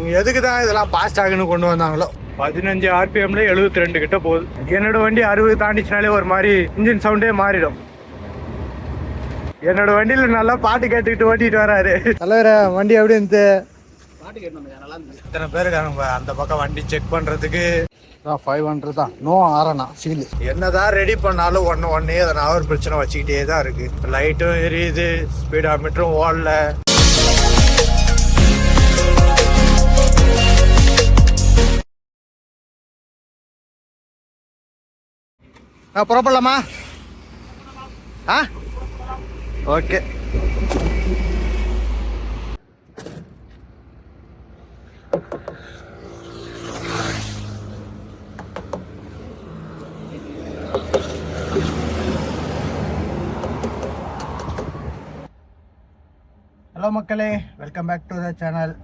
இவங்க எதுக்கு தான் இதெல்லாம் ஃபாஸ்டாகுன்னு கொண்டு வந்தாங்களோ. 15 RPMல 72 கிட்ட போகுது. என்னோட வண்டி 60 தாண்டிச்சுனாலே ஒரு மாதிரி இன்ஜின் சவுண்டே மாறிடும். என்னோட வண்டியில நல்லா பாட்டு கேட்டுக்கிட்டு ஓட்டிட்டு வராரு தலைவர. வண்டி எப்படி இருந்து பாட்டு கேட்டு நல்லா இருந்துச்சு. இத்தனை பேர் இருக்காங்க அந்த பக்கம் வண்டி செக் பண்றதுக்கு. 500 தான். நோ ஆரணா சீல். என்னதான் ரெடி பண்ணாலும் ஒன்னே அதனால ஒரு பிரச்சனை வச்சுக்கிட்டே தான் இருக்கு. லைட்டும் எரியுது, ஸ்பீடா மீட்டரும் ஓடல. புறப்படலாமா? ஓகே. ஹலோ மக்களே, welcome back to the channel.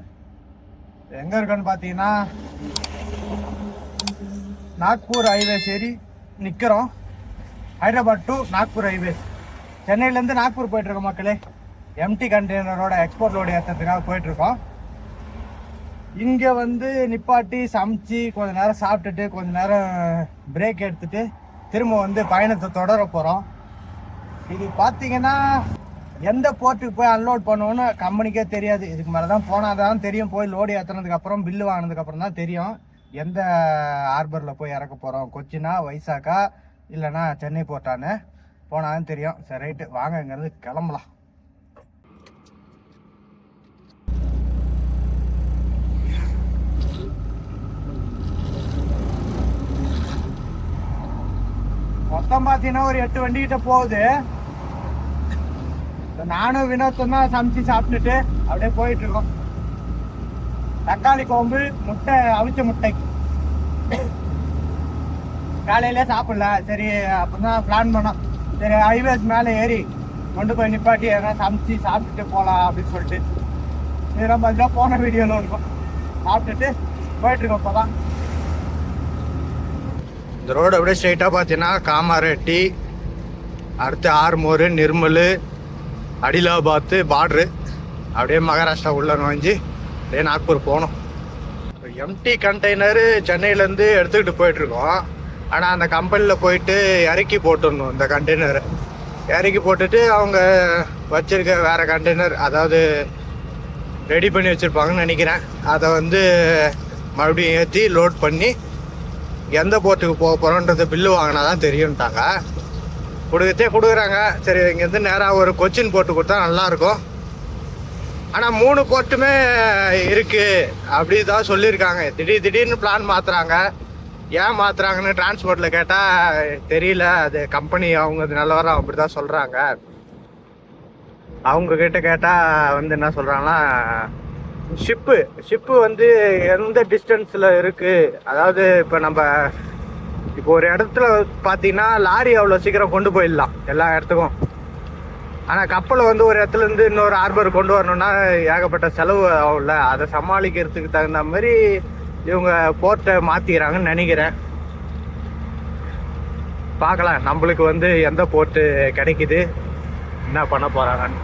எங்கே இருக்குன்னு பார்த்தீங்கன்னா நாக்பூர் ஹைவேஸ் ஏறி நிற்கிறோம். Hyderabad to Nagpur highways. சென்னையிலேருந்து நாக்பூர் போயிட்டுருக்கோம் மக்களே. எம்டி கண்டெய்னரோட எக்ஸ்போர்ட் லோடு ஏற்றுறதுக்காக போயிட்டுருக்கோம். இங்கே வந்து நிப்பாட்டி சமைச்சு கொஞ்ச நேரம் சாப்பிட்டுட்டு கொஞ்ச நேரம் பிரேக் எடுத்துகிட்டு திரும்ப வந்து பயணத்தை தொடர போகிறோம். இது பார்த்தீங்கன்னா எந்த போர்ட்டுக்கு போய் அன்லோட் பண்ணுவோன்னு கம்பெனிக்கே தெரியாது. இதுக்கு மேலே தான் போனால் தான் தெரியும். போய் லோடு ஏற்றுனதுக்கப்புறம் பில்லு வாங்கினதுக்கப்புறம் தான் தெரியும் எந்த ஹார்பரில் போய் இறக்க போகிறோம். கொச்சினா, வைசாக்கா, இல்லைன்னா சென்னை போர்ட்டான்னு போனால் தான் தெரியும். சரி ரைட்டு, வாங்க இங்கேருந்து கிளம்பலாம். மொத்தம் பார்த்தீங்கன்னா ஒரு 8 வண்டிக்கிட்ட போகுது. நானும் வினோத்தும் தான் சமைச்சு சாப்பிட்டுட்டு அப்படியே போயிட்டு இருக்கோம். தக்காளி கோம்பு, முட்டை, அவிச்ச முட்டை காலையில சாப்பிடல. சரி அப்பதான் பிளான் பண்ணோம். சரி ஹைவேஸ் மேலே ஏறி கொண்டு போய் நிப்பாட்டி எதனா சமைச்சு சாப்பிட்டுட்டு போகலாம் அப்படின்னு சொல்லிட்டு சரி நம்ம இதெல்லாம் போன வீடியோவில் இருக்கும். சாப்பிட்டுட்டு போயிட்டு இருக்கோம். இப்போதான் இந்த ரோடு அப்படியே ஸ்ட்ரைட்டாக பார்த்தீங்கன்னா காமாரெட்டி, அடுத்து ஆர்மூர், நிர்மல், அடிலாபாத் பார்டரு, அப்படியே மகாராஷ்டிரா உள்ள நுழைஞ்சி அப்படியே நாக்பூர் போகணும். எம்டி கண்டெய்னரு சென்னையிலேருந்து எடுத்துக்கிட்டு போயிட்டுருக்கோம். ஆனால் அந்த கம்பெனியில் போயிட்டு இறக்கி போட்டுடணும். இந்த கண்டெய்னரை இறக்கி போட்டுட்டு அவங்க வச்சுருக்க வேறு கண்டெய்னர், அதாவது ரெடி பண்ணி வச்சுருப்பாங்கன்னு நினைக்கிறேன், அதை வந்து மறுபடியும் ஏற்றி லோட் பண்ணி எந்த போர்ட்டுக்கு போக போகிறோன்றது பில்லு வாங்கினா தான் தெரியும்ட்டாங்க. கொடுக்குறாங்க. சரி இங்கேருந்து நேராக ஒரு கொச்சின் போட்டு கொடுத்தா நல்லாயிருக்கும். ஆனால் 3 போர்ட்டுமே இருக்குது அப்படி தான் சொல்லியிருக்காங்க. திடீர்னு பிளான் மாற்றுறாங்க. ஏன் மாற்றுறாங்கன்னு டிரான்ஸ்போர்ட்டில் கேட்டால் தெரியல. அது கம்பெனி அவங்க நிலவரம் அப்படி தான் சொல்கிறாங்க. அவங்கக்கிட்ட கேட்டால் வந்து என்ன சொல்கிறாங்கன்னா, ஷிப்பு வந்து எந்த டிஸ்டன்ஸில் இருக்குது, அதாவது இப்போ ஒரு இடத்துல பார்த்தீங்கன்னா லாரி அவ்வளோ சீக்கிரம் கொண்டு போயிடலாம் எல்லா இடத்துக்கும். ஆனால் கப்பலை வந்து ஒரு இடத்துலேருந்து இன்னொரு ஹார்பர் கொண்டு வரணும்னா ஏகப்பட்ட செலவு ஆகும்ல. அதை சமாளிக்கிறதுக்கு தகுந்த மாதிரி இவங்க போர்ட்டை மாற்றிக்கிறாங்கன்னு நினைக்கிறேன். பார்க்கலாம் நம்மளுக்கு வந்து எந்த போர்ட்டு கிடைக்குது, என்ன பண்ண போகிறாங்கன்னு.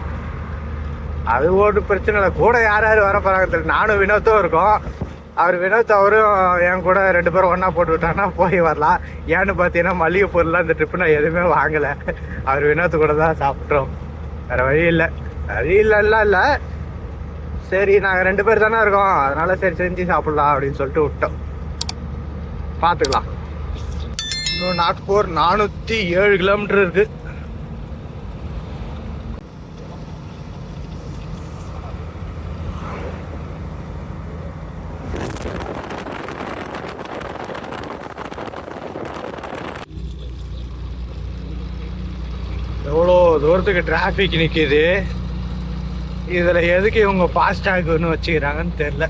அது ஒரு பிரச்சனை இல்லை. கூட யார் வர போகிறாங்க தெரியல. நானும் வினோத்தும் இருக்கோம். வினோத் அவரும் என் கூட 2 பேரும் ஒன்றா போட்டு விட்டாங்கன்னா போய் வரலாம். ஏன்னு பார்த்தீங்கன்னா மளிகை பொருள்லாம் இந்த ட்ரிப்பு நான் எதுவுமே வாங்கலை. வினோத்து கூட தான் சாப்பிட்றோம். வேறு வழி இல்லை. சரி நாங்கள் 2 பேர் தானே இருக்கோம், அதனால சரி செஞ்சு சாப்பிட்லாம் அப்படின்னு சொல்லிட்டு விட்டோம். பார்த்துக்கலாம். இன்னும் நாக்பூர் 407 கிலோமீட்டர் இருக்குது. எவ்வளோ தூரத்துக்கு டிராஃபிக் நிற்கிது. இதில் எதுக்கு இவங்க ஃபாஸ்டேக்னு வச்சுக்கிறாங்கன்னு தெரில.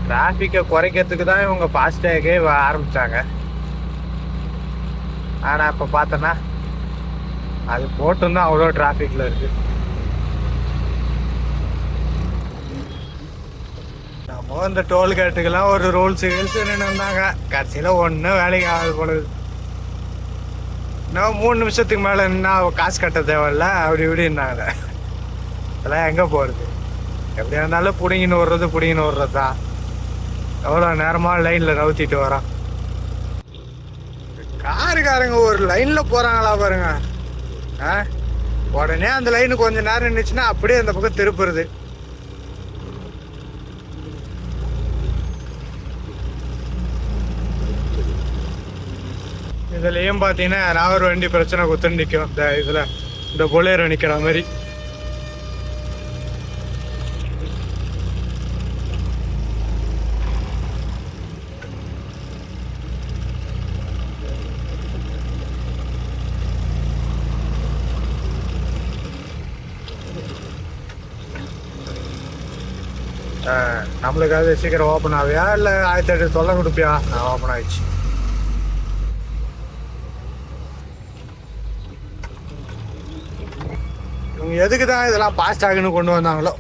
டிராஃபிக்கை குறைக்கிறதுக்கு தான் இவங்க ஃபாஸ்டேகே ஆரம்பித்தாங்க. ஆனால் இப்போ பார்த்தோன்னா அது போட்டும் தான் அவ்வளோ டிராஃபிக்கில் இருக்குது. நம்ம இந்த டோல்கேட்டுக்கெல்லாம் ஒரு ரூல்ஸ் இருந்தாங்க. கடைசியில் ஒன்றும் வேலைக்கு ஆகுது போல. நான் 3 நிமிஷத்துக்கு மேலே என்ன காசு கட்ட தேவையில்ல அப்படி இப்படின்னாங்க. அதெல்லாம் எங்கே போகிறது? எப்படியா இருந்தாலும் பிடிங்கின்னு விடுறது தான். எவ்வளோ நேரமாக லைனில் நவுத்திட்டு வரான். காருக்காரங்க ஒரு லைனில் போகிறாங்களா பாருங்க. உடனே அந்த லைனு கொஞ்சம் நேரம் நின்றுச்சுன்னா அப்படியே அந்த பக்கம் திருப்புறது. இதுலேயும் பார்த்தீங்கன்னா நான் ஒரு வண்டி பிரச்சனை குத்துன்னு நிற்கும். இந்த இதில் இந்த பொலேரோ நிற்கிற மாதிரி. நம்மளுக்கு அது சீக்கிரம் ஓப்பன் ஆவியா இல்லை 1800 தொல்லை கொடுப்பியா? ஓப்பன் ஆயிடுச்சு. இவங்க எதுக்கு தான் இதெல்லாம் ஃபாஸ்டாகுன்னு கொண்டு வந்தாங்களோ.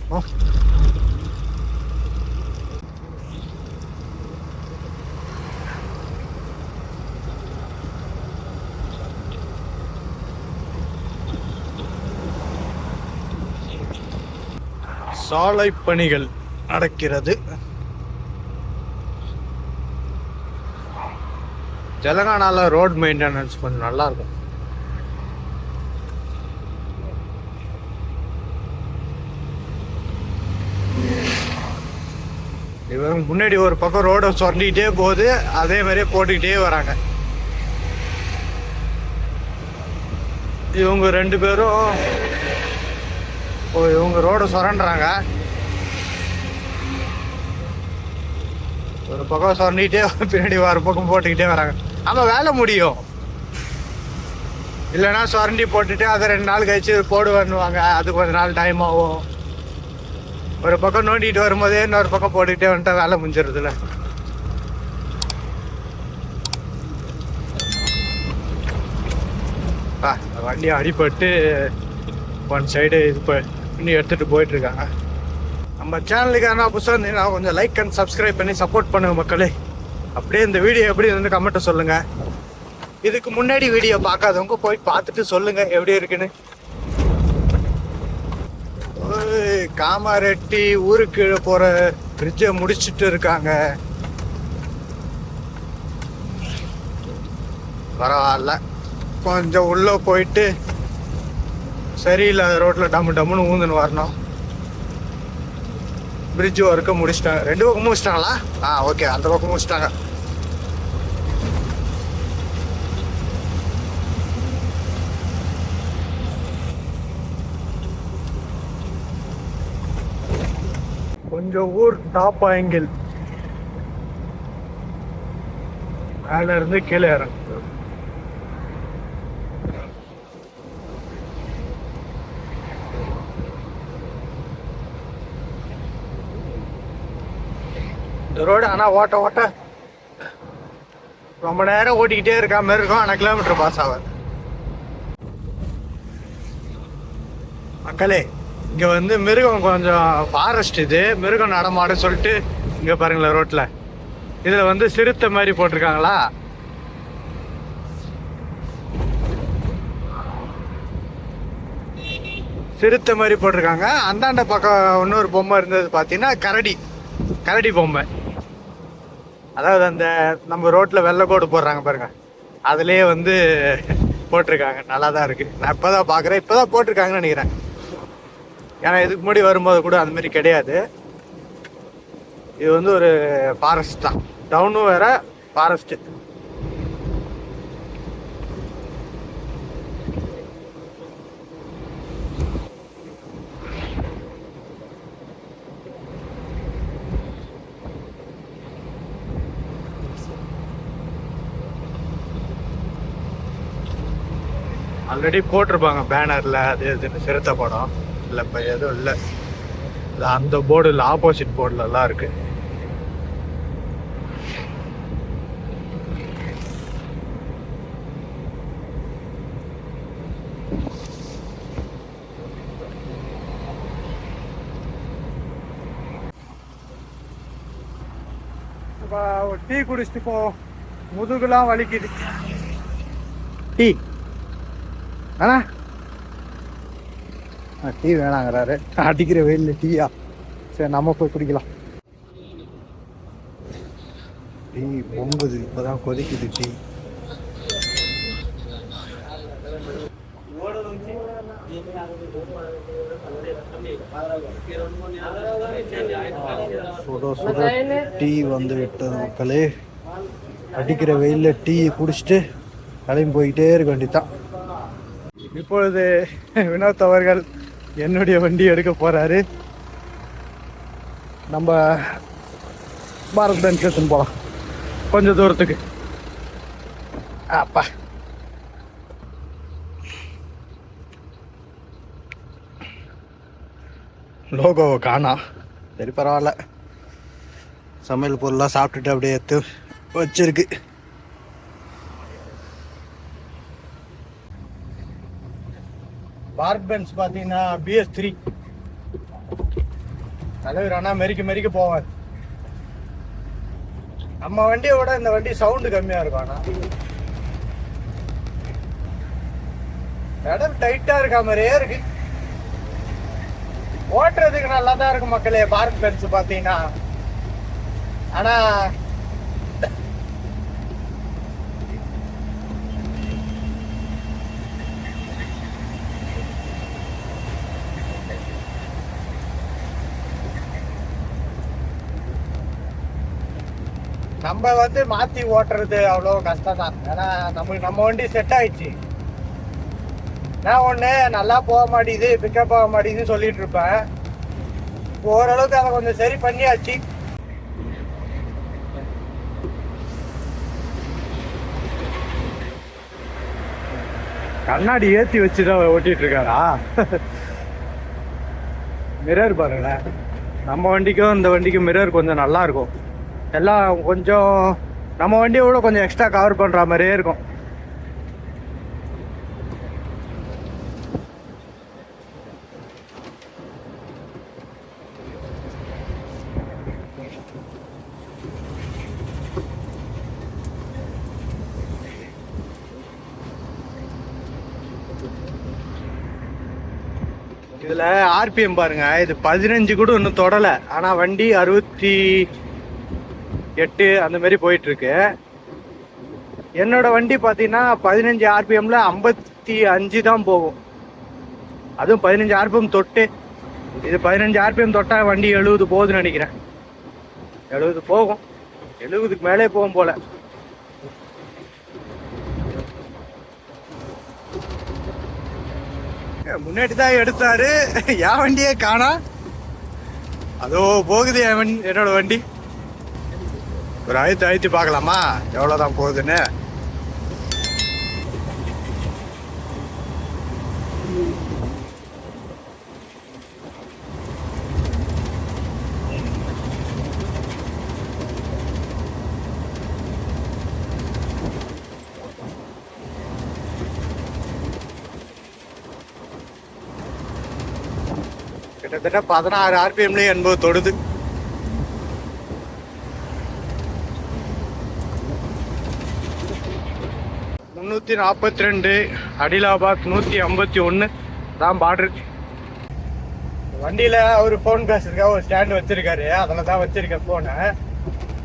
சாலை பணிகள் நடக்கிறது. தெலங்கானால ரோட் மெயின்டெனன்ஸ் கொஞ்சம் நல்லா இருக்கும். இவங்க முன்னாடி ஒரு பக்கம் ரோடை சொரண்டிக்கிட்டே போகுது, அதே மாதிரியே போட்டுக்கிட்டே வராங்க. இவங்க 2 பேரும் இவங்க ரோடை சொரண்டுறாங்க. ஒரு பக்கம் சொரண்டிக்கிட்டே பின்னாடி ஒரு பக்கம் போட்டுக்கிட்டே வராங்க. ஆமாம், வேலை முடியும். இல்லைன்னா சொரண்டி போட்டுட்டு அதை 2 நாள் கழிச்சு போடுவாங்க. அது கொஞ்ச நாள் டைம் ஆகும். ஒரு பக்கம் நோண்டிட்டு வரும்போதே இன்னொரு பக்கம் போட்டுக்கிட்டே வந்துட்டா வேலை முடிஞ்சிருதுல. வண்டி அடிபட்டு ஒன் சைடு இது பண்ணி எடுத்துகிட்டு போயிட்டுருக்காங்க. நம்ம சேனலுக்கான புதுசாக இருந்தீங்கன்னா கொஞ்சம் லைக் அண்ட் சப்ஸ்கிரைப் பண்ணி சப்போர்ட் பண்ணுங்க மக்களே. அப்படியே இந்த வீடியோ எப்படி இருந்து கமெண்ட்டை சொல்லுங்கள். இதுக்கு முன்னாடி வீடியோ பார்க்காதவங்க போய் பார்த்துட்டு சொல்லுங்கள் எப்படி இருக்குன்னு. காமாரெட்டி ஊருக்கு போகிற பிரிட்ஜை முடிச்சுட்டு இருக்காங்க. பரவாயில்ல, கொஞ்சம் உள்ளே போயிட்டு சரியில்லாத ரோட்டில் டம்முன்னு ஊந்துன்னு வரணும். பிரிட்ஜ் ஒர்க்கை முடிச்சிட்டாங்க. 2 பக்கம் முடிச்சிட்டாங்களா? ஓகே, அந்த பக்கம் முடிச்சிட்டாங்க. கொஞ்சம் ஊர் டாப் ஆங்கிள் மேல இருந்து கீழே இறங்க. இந்த ரோடு ஆனால் ஓட்ட ரொம்ப நேரம் ஓட்டிக்கிட்டே இருக்கா மாதிரி இருக்கும். ஆனால் கிலோமீட்டர் பாஸ் ஆகாது. மக்களே, இங்கே வந்து மிருகம் கொஞ்சம் ஃபாரஸ்ட், இது மிருகம் நடமாடு சொல்லிட்டு இங்கே பாருங்களேன் ரோட்டில். இதில் வந்து சிறுத்தை மாதிரி போட்டிருக்காங்களா. சிறுத்தை மாதிரி போட்டிருக்காங்க. அந்தாண்ட பக்கம் இன்னொரு பொம்மை இருந்தது பார்த்தீங்கன்னா கரடி பொம்மை. அதாவது அந்த நம்ம ரோட்டில் வெள்ளைக்கோடு போடுறாங்க பாருங்க, அதுலேயே வந்து போட்டிருக்காங்க. நல்லா தான் இருக்குது. நான் இப்போ தான் பார்க்குறேன், இப்போ தான் போட்டிருக்காங்கன்னு நினைக்கிறேன். ஏன்னா இதுக்கு முன்னாடி வரும்போது கூட அந்த மாதிரி கிடையாது. இது வந்து ஒரு ஃபாரஸ்ட் தான், டவுனும் வேற ஃபாரஸ்ட்டு. ஆல்ரெடி போட்டிருப்பாங்க பேனரில், அது இதுன்னு சிறுத்தை படம். இல்லை இப்போ எதுவும் இல்லை. அந்த போர்டு இல்லை, ஆப்போசிட் போர்டுலலாம் இருக்கு. ஒரு டீ குடிச்சிட்டு போ, முதுகுலாம் வலிக்குது. டீ அண்ணா, டீ வேணாங்கிறாரு. அடிக்கிற வெயில் டீயா? சரி, நம்ம போய் குடிக்கலாம். டீ பொங்குது, இப்போதான் கொதிக்குது டீ. சுட சுட டீ வந்து விட்டது மக்களே. அடிக்கிற வெயிலில் டீ குடிச்சிட்டு கிளம்பி போயிட்டே இருக்க வேண்டியதான். இப்பொழுது வினோத் அவர்கள் என்னுடைய வண்டி எடுக்க போறாரு. நம்ம பாரத் பென்ஸ் எடுத்துன்னு போகலாம் கொஞ்சம் தூரத்துக்கு. அப்பா லோகோவை காணா. சரி பரவாயில்ல, சமையல் பொருளாக சாப்பிட்டுட்டு அப்படியே எடுத்து வச்சிருக்கு. பாரத் பென்ஸ் பார்த்தீங்கன்னா BS3 தலைவர். ஆனால் மெரிக்க போவார். நம்ம வண்டியை விட இந்த வண்டி சவுண்டு கம்மியாக இருக்கும். ஆனால் இடம் டைட்டாக இருக்கா மாதிரியே இருக்கு. ஓட்டுறதுக்கு நல்லா தான் இருக்கு மக்களே பாரத் பென்ஸ் பார்த்தீங்கன்னா. ஆனால் நம்ம வந்து மாற்றி ஓட்டுறது அவ்வளோ கஷ்டம் தான். ஏன்னா நம்ம வண்டி செட் ஆயிடுச்சு. நான் ஒன்று நல்லா போக மாட்டேங்குது, பிக்கப் ஆக மாட்டேங்குதுன்னு சொல்லிட்டு இருப்பேன். ஓரளவுக்கு அதை கொஞ்சம் சரி பண்ணியாச்சு. கண்ணாடி ஏற்றி வச்சுதான் ஓட்டிட்டு இருக்காரா? மிரர் பாருங்களேன். நம்ம வண்டிக்கும் இந்த வண்டிக்கும் மிரர் கொஞ்சம் நல்லா இருக்கும். எல்லாம் கொஞ்சம் நம்ம வண்டியை விட கொஞ்சம் எக்ஸ்ட்ரா கவர் பண்ணுற மாதிரியே இருக்கும். இதில் RPM பாருங்க, இது 15 கூட இன்னும் தொடலை. ஆனால் வண்டி 68 அந்த மாதிரி போயிட்டுருக்கு. என்னோட வண்டி பார்த்தீங்கன்னா 15 RPMல 55 தான் போகும். அதுவும் 15 RPM தொட்டு. இது 15 RPM தொட்டால் வண்டி 70 போகுதுன்னு நினைக்கிறேன். 70 போகும், 70க்கு மேலே போகும் போல. முன்னாடி தான் எடுத்தாரு, என் வண்டியே காணா. அதோ போகுது என்னோட வண்டி. ஒரு அழுத்தி பார்க்கலாமா எவ்வளோதான் போகுதுன்னு. கிட்டத்தட்ட 16 RPMலேயே 80 தொடுது. $342 அடிலாபாத் 151 தான் பார்டர். வண்டியில் அவர் ஃபோன் பேசுறதுக்காக ஒரு ஸ்டாண்டு வச்சிருக்காரு, அதில் தான் வச்சிருக்கேன் ஃபோனை.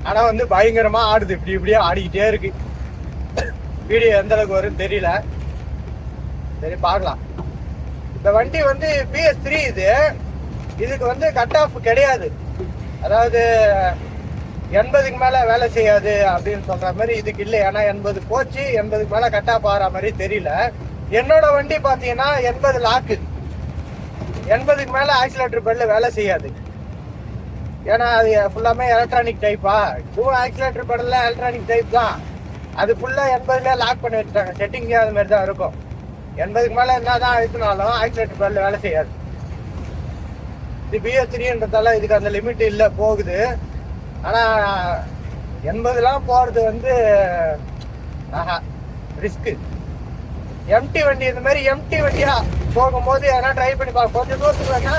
ஆனால் வந்து பயங்கரமாக ஆடுது, இப்படியே ஆடிக்கிட்டே இருக்கு. வீடியோ எந்த அளவுக்கு வரும்னு தெரியல. சரி பார்க்கலாம். இந்த வண்டி வந்து BS3 இதுக்கு வந்து கட் ஆஃப் கிடையாது. அதாவது 80க்கு மேலே வேலை செய்யாது அப்படின்னு சொல்கிற மாதிரி இதுக்கு இல்லை. ஏன்னா 80 போச்சு, 80க்கு மேலே கட் ஆஃப் ஆகிற மாதிரி தெரியல. என்னோட வண்டி பார்த்தீங்கன்னா 80 லாக்கு. 80க்கு மேலே ஆக்சிலேட்டர் பெல்ல வேலை செய்யாது. ஏன்னா அது ஃபுல்லாமே எலக்ட்ரானிக் டைப்பா. இதுவும் ஆக்சிலேட்டர் பெல்ல எலக்ட்ரானிக் டைப் தான். அது ஃபுல்லாக 80ல லாக் பண்ணி வச்சுட்டாங்க. செட்டிங்கே அது மாதிரி தான் இருக்கும். 80க்கு மேலே என்ன தான் அழுத்தினாலும் ஆக்சிலேட்டர் பெல்ல வேலை செய்யாது. இது BS3ன்றதால இதுக்கு அந்த லிமிட் இல்லை, போகுது. ஆனால் 80லாம் போகிறது வந்து ரிஸ்க்கு. எம்டி வண்டி இந்த மாதிரி எம்டி வண்டியாக போகும்போது எதனா ட்ரை பண்ணி பார்க்க. கொஞ்சம் தூரத்துக்கு வேணா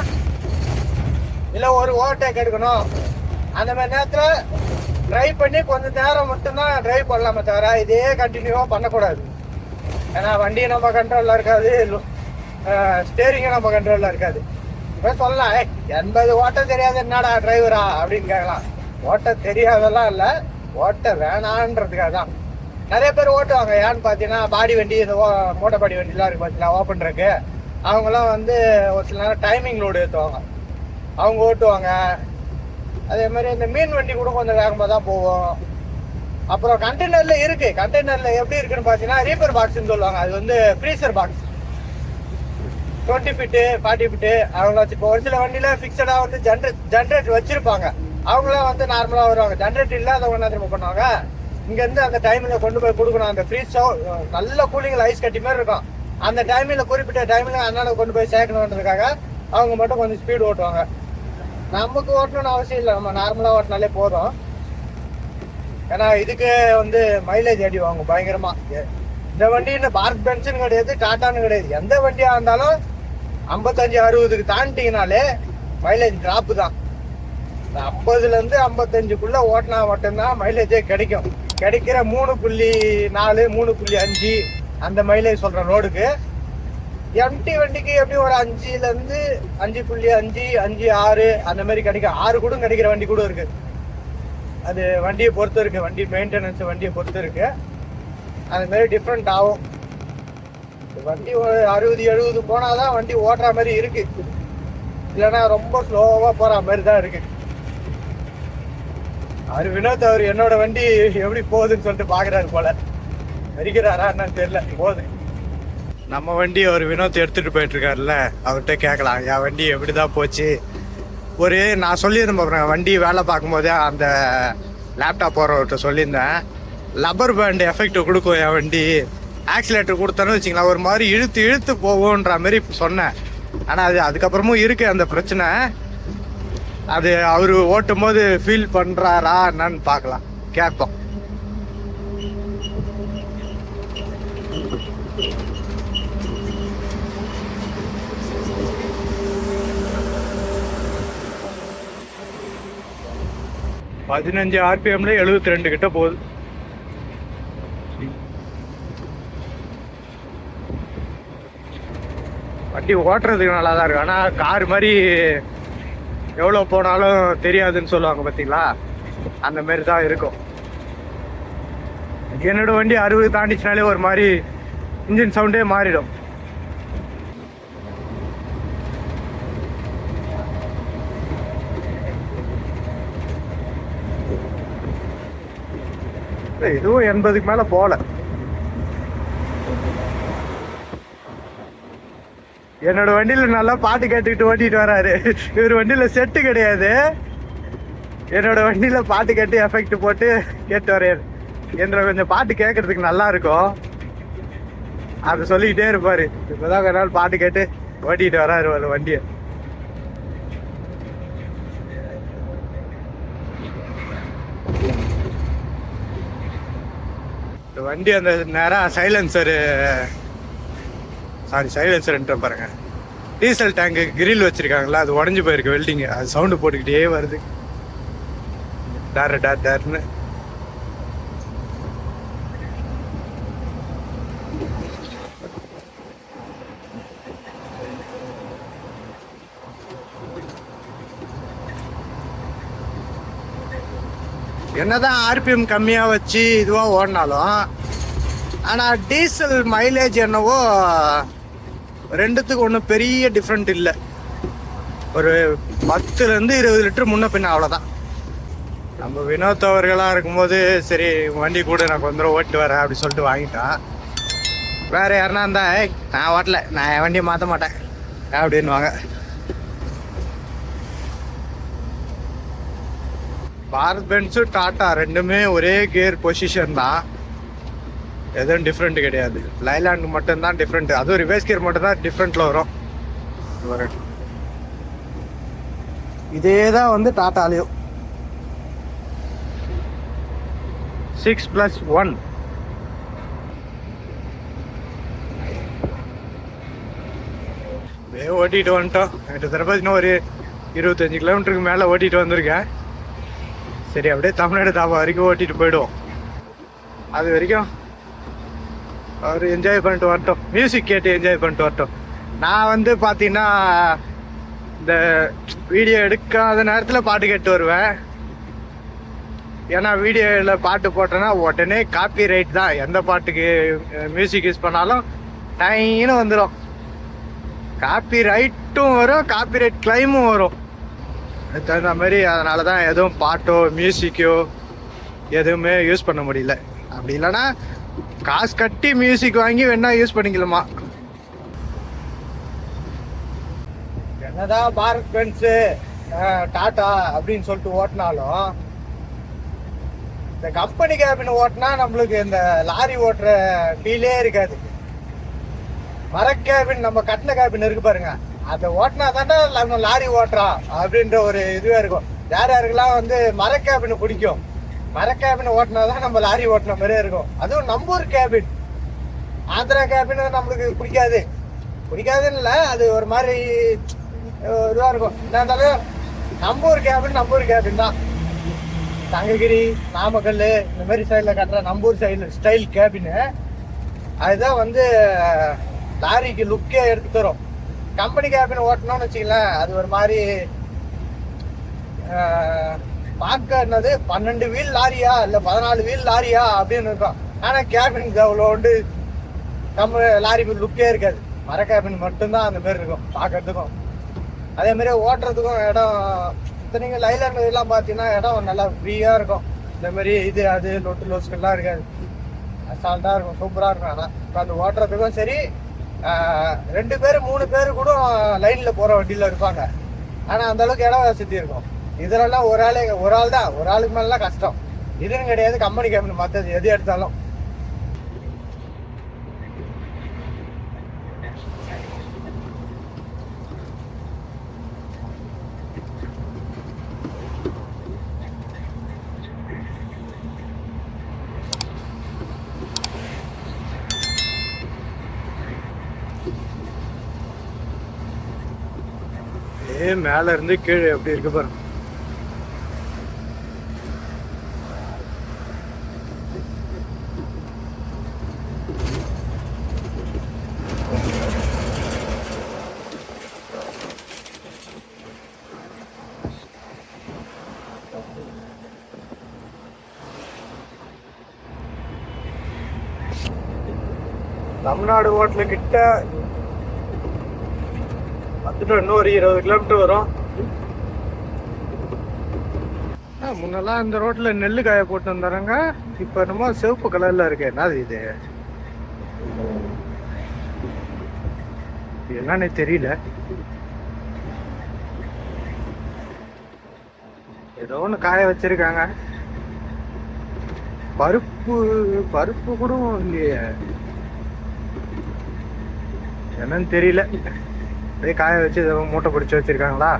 இல்லை ஒரு ஓவர்டேக் எடுக்கணும், அந்த மாதிரி நேரத்தில் ட்ரை பண்ணி கொஞ்சம் நேரம் மட்டும்தான் ட்ரைவ் பண்ணலாமே தவிர இதே கண்டினியூவாக பண்ணக்கூடாது. ஏன்னா வண்டியும் நம்ம கண்ட்ரோலில் இருக்காது, ஸ்டேரிங்கும் நம்ம கண்ட்ரோலில் இருக்காது. இப்போ சொல்லலாம் 80 ஓட்ட தெரியாது என்னடா டிரைவரா அப்படின்னு கேட்கலாம். ஓட்ட தெரியாதெல்லாம் இல்லை, ஓட்ட வேணான்றதுக்காக தான். நிறைய பேர் ஓட்டுவாங்க. ஏன்னு பார்த்தீங்கன்னா பாடி வண்டி, இந்த மோட்டர் பாடி வண்டிலாம் இருக்குது பார்த்தீங்களா, ஓப்பன் இருக்கு. அவங்களாம் வந்து ஒரு சில நேரம் டைமிங் லோடு ஏற்றுவாங்க, அவங்க ஓட்டுவாங்க. அதே மாதிரி இந்த மீன் வண்டி கூட கொஞ்சம் வேகமாக தான் போகும். அப்புறம் கண்டெய்னரில் இருக்குது. கண்டெய்னரில் எப்படி இருக்குன்னு பார்த்தீங்கன்னா ரீப்பர் பாக்ஸ்ன்னு சொல்லுவாங்க. அது வந்து ஃப்ரீசர் பாக்ஸ் 20 ஃபீட்டு 40 ஃபீட்டு அவங்கள வச்சு. இப்போ ஒரு சில வண்டியில் ஃபிக்ஸடாக வந்து ஜென்ரேட் வச்சுருப்பாங்க. அவங்களாம் வந்து நார்மலாக வருவாங்க. ஜென்ரேட் இல்லாதவங்க என்ன திரும்ப பண்ணுவாங்க, இங்கேருந்து அந்த டைமில் கொண்டு போய் கொடுக்கணும். அந்த ஃப்ரீஸாக நல்ல கூலிங்கில் ஐஸ் கட்டி மாதிரி இருக்கும். அந்த டைமில் குறிப்பிட்ட டைமில் அதனால கொண்டு போய் சேர்க்கணுன்றதுக்காக அவங்க மட்டும் கொஞ்சம் ஸ்பீடு ஓட்டுவாங்க. நமக்கு ஓட்டணும்னு அவசியம் இல்லை, நம்ம நார்மலாக ஓட்டினாலே போதும். ஏன்னா இதுக்கு வந்து மைலேஜ் அடி வாங்கும் பயங்கரமாக. இந்த வண்டின்னு பாரத் பென்ஸுன்னு கிடையாது, டாட்டான்னு கிடையாது. எந்த வண்டியாக இருந்தாலும் 55-60க்கு தாண்டிங்கனாலே மைலேஜ் ட்ராப்பு தான். 50லேருந்து 55க்குள்ளே ஓட்டினா மட்டும்தான் மைலேஜே கிடைக்கும். கிடைக்கிற 3.4 3.5 அந்த மைலேஜ் சொல்கிற ரோடுக்கு. எம்டி வண்டிக்கு எப்படி ஒரு 5லேருந்து 5.5 5 6 அந்த மாதிரி கிடைக்கும். 6 கூட கிடைக்கிற வண்டி கூட இருக்குது. அது வண்டியை பொறுத்து இருக்குது, வண்டி மெயின்டெனன்ஸ் வண்டியை பொறுத்து இருக்குது. அது மாதிரி டிஃப்ரெண்ட் ஆகும். வண்டி ஒரு 60-70 போனால் தான் வண்டி ஓட்டுற மாதிரி இருக்குது, இல்லைன்னா ரொம்ப ஸ்லோவாக போகிற மாதிரி தான் இருக்குது. அவர் வினோத் அவர் என்னோட வண்டி எப்படி போகுதுன்னு சொல்லிட்டு பார்க்குறாரு போல, வரிக்கிறாரா என்னன்னு தெரியல. போகுது நம்ம வண்டி அவர் வினோத் எடுத்துகிட்டு போயிட்டுருக்காருல்ல, அவர்கிட்ட கேட்கலாம் என் வண்டி எப்படி தான் போச்சு. ஒரு நான் சொல்லியிருந்தேன் பாருங்க, வண்டி வேலை பார்க்கும்போதே அந்த லேப்டாப் போகிறவர்கிட்ட சொல்லியிருந்தேன், லப்பர் பேண்ட் எஃபெக்ட் கொடுக்கும் என் வண்டி, ஆக்சிலேட்டர் கொடுத்தானு வச்சிங்களா ஒரு மாதிரி இழுத்து இழுத்து போகுன்ற மாதிரி சொன்னேன். ஆனால் அதுக்கப்புறமும் இருக்குது அந்த பிரச்சனை. அது அவர் ஓட்டும் போது ஃபீல் பண்ணுறாரா என்னன்னு பார்க்கலாம், கேட்போம். பதினஞ்சு RPMல 72 கிட்ட போகுது. வண்டி ஓட்டுறதுக்கு நல்லா தான் இருக்கு. ஆனால் கார் மாதிரி எவ்வளோ போனாலும் தெரியாதுன்னு சொல்லுவாங்க பார்த்தீங்களா, அந்த மாதிரி தான் இருக்கும். என்னோட வண்டி 60 தாண்டிச்சுனாலே ஒரு மாதிரி இன்ஜின் சவுண்டே மாறிடும். இதுவும் 80க்கு மேலே போகல. என்னோட வண்டியில் நல்லா பாட்டு கேட்டுக்கிட்டு ஓட்டிட்டு வராரு. இவர் வண்டியில் செட்டு கிடையாது, என்னோட வண்டியில் பாட்டு கேட்டு எஃபெக்ட் போட்டு கேட்டு வரையாரு. என்னோட கொஞ்சம் பாட்டு கேட்கறதுக்கு நல்லா இருக்கும், அதை சொல்லிக்கிட்டே இருப்பார். இப்போதான் கொஞ்ச நாள் பாட்டு கேட்டு ஓட்டிகிட்டு வராரு ஒரு வண்டியை. வண்டி அந்த நேரம் சைலன்சர்ன்ற பாருங்க, டீசல் டேங்கு கிரில் வச்சிருக்காங்களா, அது உடஞ்சி போயிருக்கு வெல்டிங்கு. அது சவுண்டு போட்டுக்கிட்டே வருது டர்னு. என்னதான் RPM கம்மியாக வச்சு இதுவாக ஓடினாலும், ஆனால் டீசல் மைலேஜ் என்னவோ ரெண்டுத்துக்கு ஒன்றும் பெரிய டிஃப்ரெண்ட் இல்லை. ஒரு 10லேருந்து 20 லிட்டர் முன்ன பின்ன, அவ்வளோதான். நம்ம வினோத் அவர்களாக இருக்கும்போது சரி வண்டி கூட நான் கொஞ்சம் தூரம் ஓட்டு வரேன் அப்படி சொல்லிட்டு வாங்கிட்டான். வேறு யாருன்னா இருந்தால் நான் ஓட்டலை, நான் என் வண்டியை மாற்ற மாட்டேன் அப்படின்வாங்க. பாரத் பென்ஸு டாட்டா ரெண்டுமே ஒரே கியர் பொசிஷன் தான், எதுவும் டிஃப்ரெண்ட் கிடையாது. லைலாண்ட் மட்டும்தான் டிஃப்ரெண்ட், அதுவும் ரிவர்ஸ் கியர் மட்டும் தான் டிஃப்ரெண்ட்டில் வரும். இதே தான் வந்து டாட்டாலையும் 6+1. ஓட்டிகிட்டு வந்துட்டோம். கிட்டத்தட்ட இன்னும் ஒரு 25 கிலோமீட்டருக்கு மேலே ஓட்டிகிட்டு வந்திருக்கேன். சரி அப்படியே தமிழ்நாடு தாபா வரைக்கும் ஓட்டிகிட்டு போயிடுவோம். அது வரைக்கும் அவர் என்ஜாய் பண்ணிட்டு வரட்டும், மியூசிக் கேட்டு என்ஜாய் பண்ணிட்டு வரட்டும். நான் வந்து பார்த்தீங்கன்னா இந்த வீடியோ எடுக்காத நேரத்தில் பாட்டு கேட்டு வருவேன். ஏன்னா வீடியோவில் பாட்டு போட்டோன்னா உடனே காப்பி ரைட் தான். எந்த பாட்டுக்கு மியூசிக் யூஸ் பண்ணாலும் டைன்னு வந்துடும். காப்பி ரைட்டும் வரும், காப்பி ரைட் கிளைமும் வரும். அதுக்கு தகுந்த மாதிரி அதனால தான் எதுவும் பாட்டோ மியூசிக்கோ எதுவுமே யூஸ் பண்ண முடியல. அப்படி இல்லைன்னா காசு கட்டி மியூசிக் வாங்கி வேணா யூஸ் பண்ணிக்கலாமா. என்னதான் பாரத் பென்ஸு டாட்டா அப்படின்னு சொல்லிட்டு ஓட்டினாலும் இந்த கம்பெனி கேபின் ஓட்டினா நம்மளுக்கு இந்த லாரி ஓட்டுற ஃபீலே இருக்காது. மர கேபின் நம்ம கட்டின கேபின் இருக்கு பாருங்க, அதை ஓட்டினா தானே நம்ம லாரி ஓட்டுறோம் அப்படின்ற ஒரு இதுவே இருக்கும். யார் யாருக்கெல்லாம் வந்து மர கேபின் பிடிக்கும், மர கேபின் ஓட்டினா தான் நம்ம லாரி ஓட்டின மாதிரியே இருக்கும். அதுவும் நம்பூர் கேபின், ஆந்திரா கேபின் நம்மளுக்கு பிடிக்காதுன்னு இல்லை, அது ஒரு மாதிரி இதுவாக இருக்கும். என்ன இருந்தாலும் நம்பூர் கேபின் தான். தங்ககிரி, நாமக்கல் இந்த மாதிரி சைடில் கட்டுற நம்பூர் ஸ்டைல் கேபின் அதுதான் வந்து லாரிக்கு லுக்கே எடுத்து தரும். கம்பெனி கேபின் ஓட்டணும்னு வச்சுக்கலாம், அது ஒரு மாதிரி பார்க்க என்னது 12 வீல் லாரியா இல்லை 14 வீல் லாரியா அப்படின்னு இருக்கும். ஆனால் கேபின் அவ்வளோ உண்டு நம்ம லாரி லுக்கே இருக்காது. மர கேபின் மட்டும்தான் அந்த மாதிரி இருக்கும் பார்க்கறதுக்கும். அதே மாதிரி ஓட்டுறதுக்கும் இடம் இத்தனைங்க லைலாண்ட் எல்லாம் பார்த்தீங்கன்னா இடம் நல்லா ஃப்ரீயாக இருக்கும். இந்த மாதிரி இது அது லோஸ்கெல்லாம் இருக்காது, அசால்ட்டாக இருக்கும், சூப்பராக இருக்கும். ஆனால் இப்போ அந்த ஓட்டுறதுக்கும் சரி 2 பேர் 3 பேர் கூட லைனில் போகிற வண்டியில் இருப்பாங்க. ஆனால் அந்தளவுக்கு இடம் வசதி இருக்கும். இதெல்லாம் ஒரு ஆள் தான், ஒரு ஆளுக்கு மேலாம் கஷ்டம். இதுன்னு கிடையாது கம்பெனி கேபின், மற்றது எது எடுத்தாலும். மேல இருந்து கீழே எப்படி இருக்கு பாருங்க. தமிழ்நாடு ஹோட்டலு கிட்ட இன்னொரு 20 கிலோமீட்டர் வரும். முன்னெல்லாம் இந்த ரோட்ல நெல்லு காய போட்டு வந்துறாங்க, இப்ப என்னமோ சிவப்பு கலர்ல இருக்கு. என்னது இது என்னன்னு தெரியல. ஏதோ ஒண்ணு காய வச்சிருக்காங்க. பருப்பு கூட இல்லையே, என்னன்னு தெரியல. அதே காய வச்சு மூட்டை பிடிச்சி வச்சிருக்காங்களா.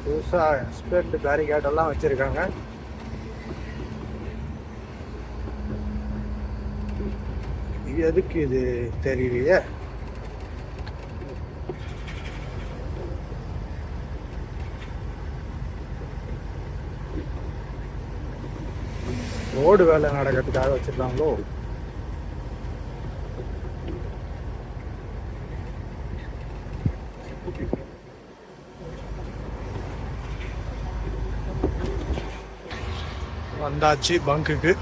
புதுசா எக்ஸ்பெர்ட் பேரிகேட் எல்லாம் வச்சிருக்காங்க. எதுக்கு இது தெரியலையே. ரோடு வேலை நடக்கிறதுக்காக வச்சிருக்காங்களோ. வந்தாச்சு பங்குக்கு.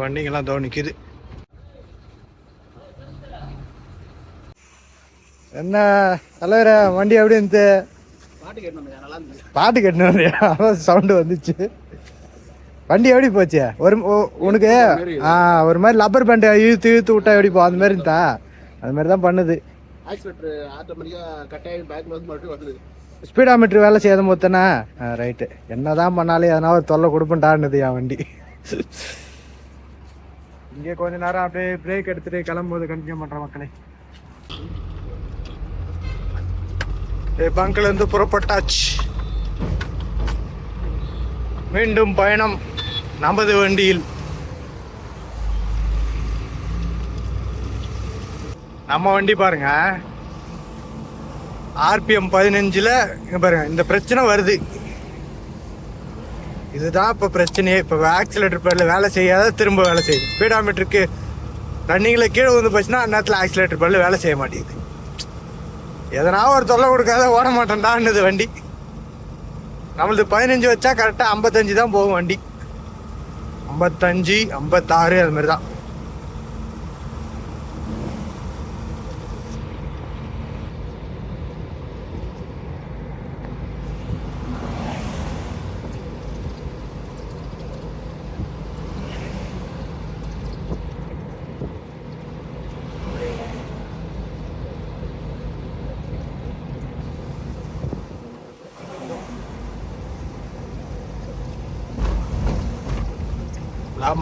வண்டிங்கெல்லாம் தோ நிக்குது. என்ன தலைவர வண்டி எப்படி இருந்து? பாட்டு கேட்டணும் சவுண்டு வந்துச்சு. வண்டி எப்படி போச்சு? உனக்கு ஒரு மாதிரி லப்பர் பேண்ட் இழுத்து விட்டா எப்படி போ, அந்த மாதிரி இருந்தா அது மாதிரி தான் பண்ணுது. ஸ்பீடாமீட்டர் வேலை செய்யாத மொத்தனா ரைட்டு. என்னதான் பண்ணாலே எதனா ஒரு தொல்லை கொடுப்பேன்டான்னுது என் வண்டி. இங்கே கொஞ்ச நேரம் அப்படியே பிரேக் எடுத்துட்டு கிளம்பும்போது கண்டினியூ பண்ற மக்களே. பங்க்ல இருந்து புறப்பட்டாச்சு. மீண்டும் பயணம் நமது வண்டியில். நம்ம வண்டி பாருங்க, RPM 15ல பாருங்க இந்த பிரச்சனை வருது. இதுதான் இப்போ பிரச்சனையே. இப்போ ஆக்சிலேட்டர் பேரில் வேலை செய்யாத திரும்ப வேலை செய்யுது. ஸ்பீடாமீட்டருக்கு ரன்னிங்கில் கீழே வந்து போச்சுன்னா அந்நேரத்தில் ஆக்சிலேட்டர் பேரில் வேலை செய்ய மாட்டேங்குது. எதனா ஒரு தொல்லை கொடுக்காத ஓட மாட்டேன்டான்னுது வண்டி. நம்மளது 15 வச்சா கரெக்டாக 55 தான் போகும் வண்டி. 55, 56 அது மாதிரி தான்.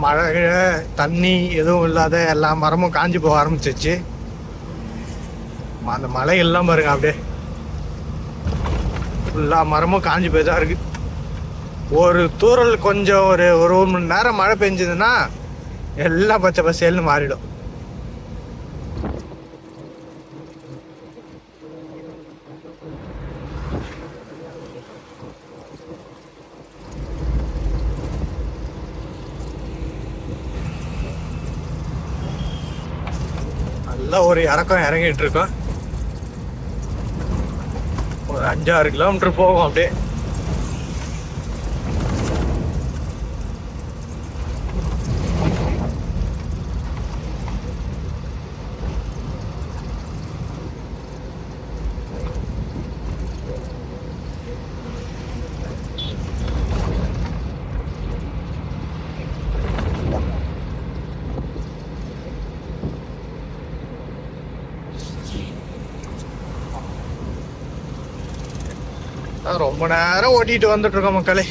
மழை தண்ணி எதுவும் இல்லாத எல்லா மரமும் காஞ்சி போக ஆரம்பிச்சிச்சு. அந்த மலையெல்லாம் பாருங்க, அப்படியே எல்லா மரமும் காஞ்சி போய் தான் இருக்கு. ஒரு தூரல் கொஞ்சம் ஒரு மணி நேரம் மழை பெஞ்சதுன்னா எல்லாம் பச்சை பசேல்னு மாறிடும். நல்லா ஒரு இறக்கம் இறங்கிட்டு இருக்கோம். ஒரு 5-6 கிலோமீட்டர் போகும் அப்படியே. ரொம்ப நேரம் ஓட்டிட்டு வந்துட்டு இருக்கோம் மக்களே.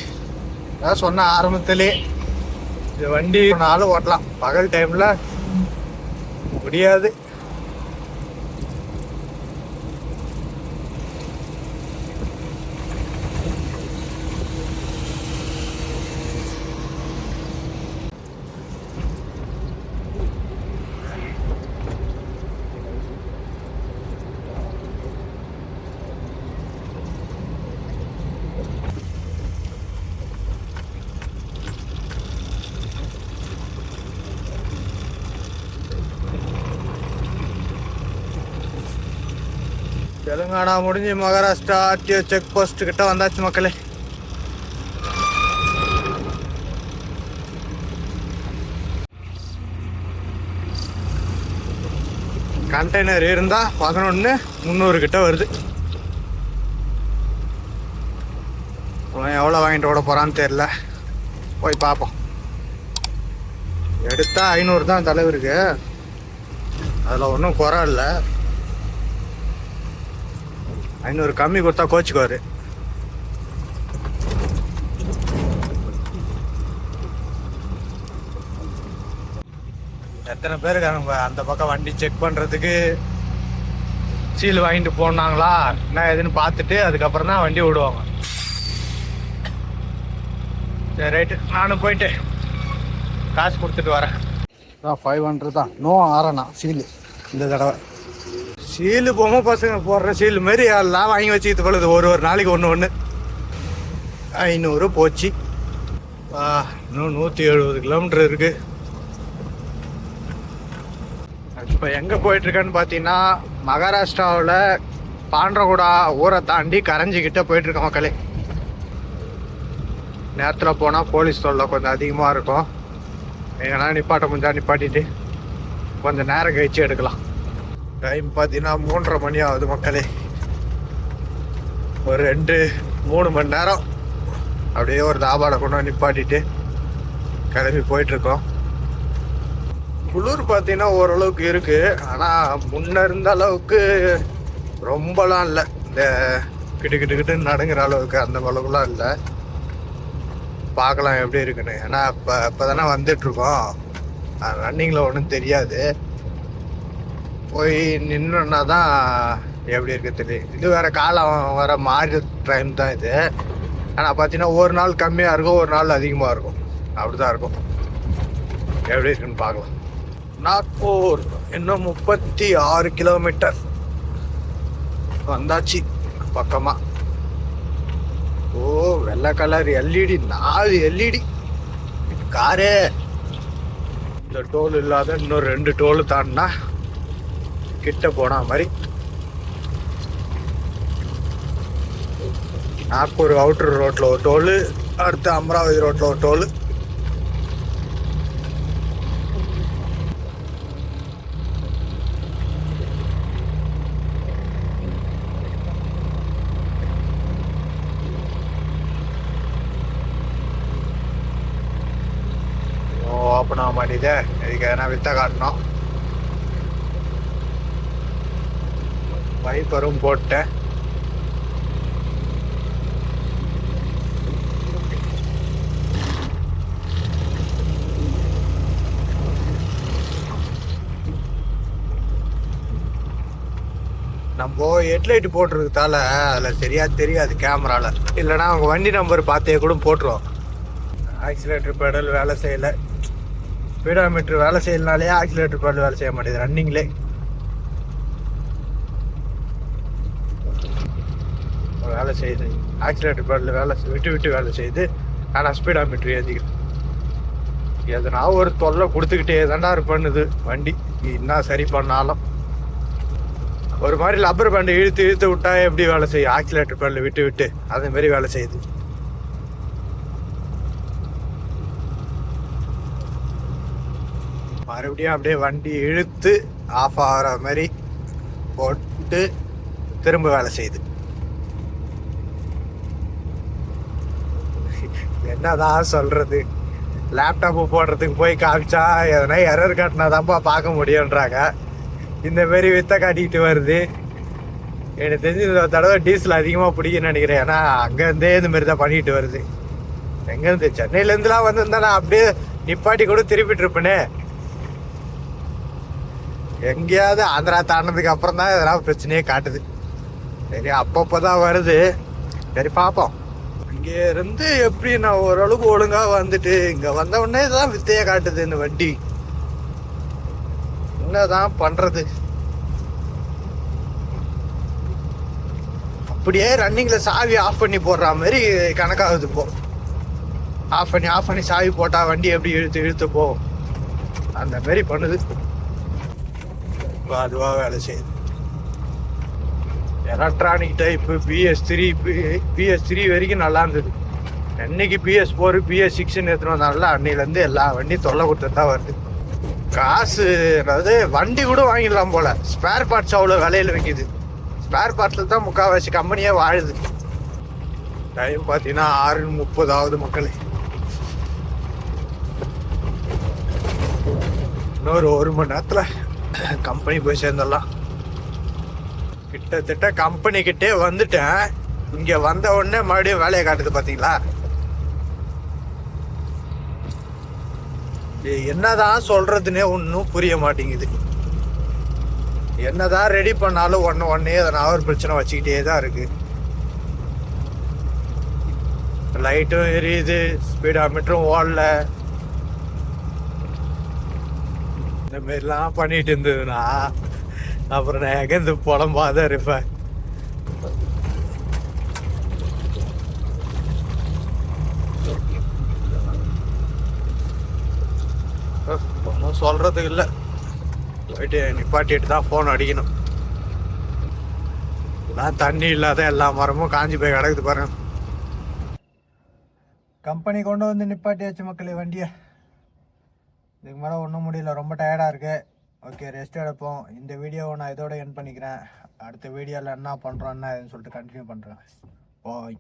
அதான் சொன்ன ஆரம்பத்திலே இது வண்டி நாளும் ஓட்டலாம், பகல் டைம்ல முடியாது. தெலுங்கானா முடிஞ்சு மகாராஷ்டிரா ஆர்டிஓ செக் போஸ்ட் கிட்ட வந்தாச்சு மக்களே. கண்டெய்னர் இருந்தா 11,300 கிட்ட வருது. எவ்வளோ வாங்கிட்டு ஓட போறான்னு தெரியல, போய் பார்ப்போம். எடுத்தா 500 தான் தலைவருக்கு, அதில் ஒன்றும் குறை இல்லை. 500 கம்மி கொடுத்தா கோச்சுக்குவாரு. எத்தனை பேர் இருக்காங்க அந்த பக்கம் வண்டி செக் பண்றதுக்கு, சீல் வாங்கிட்டு போனாங்களா என்ன ஏதுன்னு பார்த்துட்டு அதுக்கப்புறம் தான் வண்டி விடுவாங்க. சரி ரைட்டு, நானும் போயிட்டு காசு கொடுத்துட்டு வரேன். 500 தான். நோ ஆறனா சீலு இந்த தடவை. சீலு பொம்மை பசங்க போடுற சீல் மாரி எல்லாம் வாங்கி வச்சுக்கிட்டு பொழுது ஒரு நாளைக்கு ஒன்று 500 போச்சு. இன்னும் 170 கிலோமீட்டர் இருக்கு. இப்போ எங்கே போயிட்டுருக்கேன்னு பார்த்தீங்கன்னா மகாராஷ்டிராவில் பாண்டரகுடா ஊரை தாண்டி கரஞ்சிக்கிட்ட போயிட்டுருக்கோம் மக்களே. நேரத்தில் போனால் போலீஸ் தொல்லை கொஞ்சம் அதிகமாக இருக்கும். எங்கன்னா நிப்பாட்ட முடிஞ்சா நிப்பாட்டிட்டு கொஞ்சம் நேரம் கழிச்சு எடுக்கலாம். டைம் பார்த்தீங்கன்னா 3:30 மணி ஆகுது மக்களே. ஒரு 2-3 மணி நேரம் அப்படியே ஒரு தாபாவில் கொண்டு வந்து நிப்பாட்டிட்டு கிளம்பி போயிட்டுருக்கோம். குளிர் பார்த்தீங்கன்னா ஓரளவுக்கு இருக்குது, ஆனால் முன்ன இருந்த அளவுக்கு ரொம்பலாம் இல்லை. இந்த கிட்டு நடுங்கிற அளவுக்கு அந்த அளவுக்குலாம் இல்லை. பார்க்கலாம் எப்படி இருக்குன்னு. ஏன்னா இப்போ தானே வந்துட்டுருக்கோம், ரன்னிங்கில் ஒன்றும் தெரியாது. போய் நின்றுன்னா தான் எப்படி இருக்கு தெரியும். இது வேறு காலம் வர மாறி டைம் தான் இது. ஆனால் பார்த்தீங்கன்னா ஒரு நாள் கம்மியாக இருக்கும், ஒரு நாள் அதிகமாக இருக்கும், அப்படி தான் இருக்கும். எப்படி இருக்குன்னு பார்க்கலாம். நாக்பூர் இன்னும் 36 கிலோமீட்டர் வந்தாச்சு பக்கமாக. ஓ, வெள்ளை கலர் எல்இடி, 4 எல்இடி காரே. இந்த டோல் இல்லாத இன்னொரு 2 டோல் தாண்டினா கிட்ட போனா மாதிரி. நாக்பூர் அவுட்டர் ரோட்ல ஒரு டோலு, அடுத்து அமராவதி ரோட்ல ஒரு டோலு. ஓப்பன் ஆக மாட்டேதே, இதுக்கு எதனா வித்த காட்டணும். வைப்பரும் போட்டேன். நம்ம ஹெட்லைட் போட்டிருக்கதால அதில் சரியா தெரியாது கேமரால. இல்லைன்னா அவங்க வண்டி நம்பர் பார்த்தே கூட போட்டுருவோம். ஆக்சிலேட்டர் பெடல் வேலை செய்யலை, ஸ்பீடோமீட்டர் வேலை செய்யலனாலே ஆக்சிலேட்டர் பெடல் வேலை செய்ய மாட்டேது ரன்னிங்லே. வேலை செய்யுது, ஆக்சிலேட்டர் பெடல் வேலை விட்டு விட்டு வேலை செய்யுது. ஆனால் ஸ்பீடோமீட்டர் ஏற்றிக்கிட்டு எதனா ஒரு தொல்லை கொடுத்துக்கிட்டே தாண்டா பண்ணுது வண்டி. என்ன சரி பண்ணாலும் ஒரு மாதிரி லப்பர் பேண்டை இழுத்து இழுத்து விட்டா எப்படி வேலை செய்யும், ஆக்சிலேட்டர் பெடல் விட்டு விட்டு அதே மாதிரி வேலை செய்யுது. மறுபடியும் அப்படியே வண்டி இழுத்து ஆஃப் ஆகிற மாதிரி போட்டு திரும்ப வேலை செய்யுது. என்னதான் சொல்றது, லேப்டாப்பு போடுறதுக்கு போய் காமிச்சா எதனா எரர் காட்டினாதான்ப்பா பார்க்க முடியுன்றாங்க. இந்த மாரி வித்த காட்டிக்கிட்டு வருது. எனக்கு தெரிஞ்சு இந்த தடவை டீசல் அதிகமாக பிடிக்குன்னு நினைக்கிறேன். ஏன்னா அங்கேருந்தே இந்த மாதிரி தான் பண்ணிட்டு வருது. எங்கேருந்து சென்னையிலேருந்துலாம் வந்திருந்தா நான் அப்படியே நிப்பாட்டி கூட திருப்பிட்டு இருப்பேனே. எங்கேயாவது ஆந்திரா தாண்டினதுக்கு அப்புறம் தான் இதெல்லாம் பிரச்சனையே காட்டுது. சரி, அப்பப்போ தான் வருது. சரி பார்ப்போம். இங்கே இருந்து எப்படி நான் ஓரளவுக்கு ஒழுங்காக வந்துட்டு இங்கே வந்த உடனே தான் வித்தையை காட்டுது இந்த வண்டி. என்னதான் பண்றது, அப்படியே ரன்னிங்ல சாவி ஆஃப் பண்ணி போடுற மாதிரி கணக்காகுது. போ ஆஃப் பண்ணி சாவி போட்டா வண்டி எப்படி இழுத்து இழுத்து போகும் அந்த மாதிரி பண்ணுது. அதுவா வேலை செய்யுது. எலக்ட்ரானிக் டைப்பு PS3 வரைக்கும் நல்லா இருந்தது. என்னைக்கு PS4 PS6 எடுத்துன்னு வந்தாலும் அன்னையிலேருந்து எல்லா வண்டியும் தொல்லை கொடுத்துட்டு தான் வருது. காசு அதாவது வண்டி கூட வாங்கிடலாம் போல. ஸ்பேர் பார்ட்ஸ் அவ்வளோ விலையில் விற்கிது. ஸ்பேர் பார்ட்ஸில் தான் முக்கால்வாசி கம்பெனியே வாழுது. டைம் பார்த்தீங்கன்னா 6:30 ஆகுது மக்களே. இன்னொரு 1 மணி நேரத்தில் கம்பெனி போய் சேர்ந்துடலாம். கிட்டத்தட்ட கம்பெனி கிட்டே வந்துட்டேன். இங்கே வந்த உடனே மறுபடியும் வேலையை காட்டுது பார்த்தீங்களா. என்னதான் சொல்றதுன்னே ஒன்றும் புரிய மாட்டேங்குது. என்னதான் ரெடி பண்ணாலும் ஒன்னே அதனால ஒரு பிரச்சனை வச்சுக்கிட்டே தான் இருக்கு. லைட்டும் எரியுது, ஸ்பீடாமீட்டரும் ஓடல. இந்த மாதிரிலாம் பண்ணிட்டு இருந்ததுன்னா அப்புறம் நான் எங்கேருந்து புலம்பாதான் இருப்பேன். ஒன்றும் சொல்றதுக்கு இல்லை, போயிட்டு நிப்பாட்டிட்டு தான் ஃபோன் அடிக்கணும். நான் தண்ணி இல்லாத எல்லா மரமும் காஞ்சி போய் கிடக்குது பாருங்க. கம்பெனி கொண்டு வந்து நிப்பாட்டியாச்சு மக்களே வண்டியை. இதுக்கு மேலே ஒன்றும் முடியல, ரொம்ப டயர்டாக இருக்கு. ஓகே, ரெஸ்ட் எடுப்போம். இந்த வீடியோவை நான் இதோட எண்ட் பண்ணிக்கிறேன். அடுத்த வீடியோவில் என்ன பண்ணுறோம் என்ன சொல்லிட்டு கண்டினியூ பண்ணுறேன். பாய்.